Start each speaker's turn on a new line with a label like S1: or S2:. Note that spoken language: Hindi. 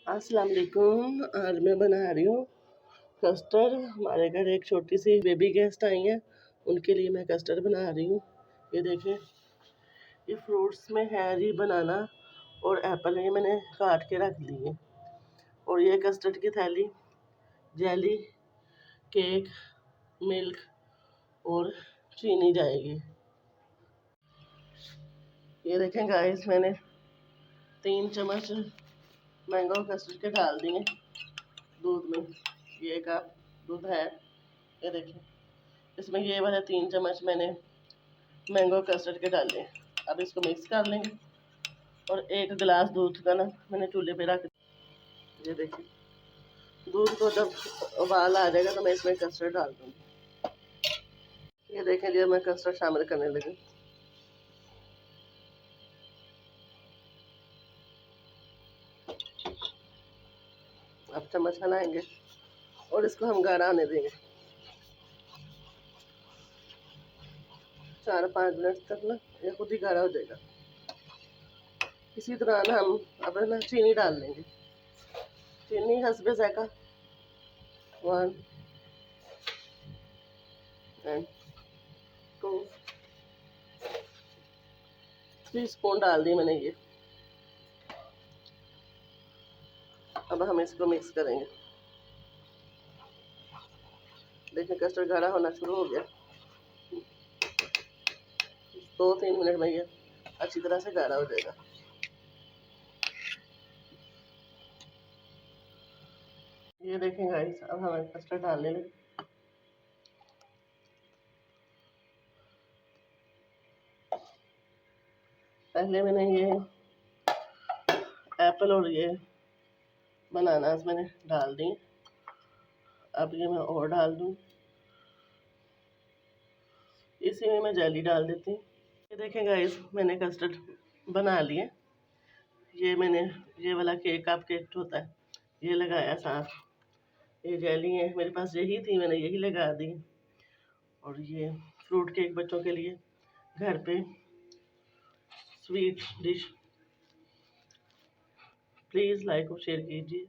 S1: अस्सलाम वालेकुम। आज मैं बना रही हूँ कस्टर्ड। हमारे घर एक छोटी सी बेबी गेस्ट आई हैं, उनके लिए मैं कस्टर्ड बना रही हूँ। ये देखें, ये फ्रूट्स में है जी बनाना और एप्पल, ये मैंने काट के रख ली है। और ये कस्टर्ड की थैली, जेली, केक, मिल्क और चीनी जाएगी। ये देखें गाइस, मैंने 3 चम्मच मैंगो कस्टर्ड के डाल दिए दूध में। ये का दूध है, ये देखिए, इसमें ये वाले 3 चम्मच मैंने मैंगो कस्टर्ड के डाले। अब इसको मिक्स कर लेंगे और 1 गिलास दूध का ना मैंने चूल्हे पे रख दिया। ये देखिए, दूध को जब उबाल आ जाएगा तो मैं इसमें कस्टर्ड डाल दूँगी। ये देखें जी, मैं कस्टर्ड शामिल करने लगी। अब चम्मच हिलाएंगे और इसको हम गाढ़ा होने देंगे 4-5 मिनट तक ना, ये खुद ही गाढ़ा हो जाएगा। इसी दौरान हम अब ना चीनी डाल देंगे। चीनी हस्बे ज़ायका 1 एंड 2 3 स्पून डाल दी मैंने ये। अब हम इसको मिक्स करेंगे। देखिए, कस्टर्ड गाढ़ा होना शुरू हो गया। 2-3 मिनट में ये अच्छी तरह से गाढ़ा हो जाएगा। ये देखें गाइस, अब हमें कस्टर्ड डालने लगे। पहले मैंने ये एप्पल और ये बनानास मैंने डाल दी। अब ये मैं और डाल दूँ, इसी में मैं जेली डाल देती हूँ। ये देखें गाइस, मैंने कस्टर्ड बना लिए। ये मैंने ये वाला केक, आप केक होता है, ये लगाया साथ। ये जेली है, मेरे पास यही थी, मैंने यही लगा दी। और ये फ्रूट केक बच्चों के लिए घर पे स्वीट डिश। प्लीज़ लाइक और शेयर कीजिए।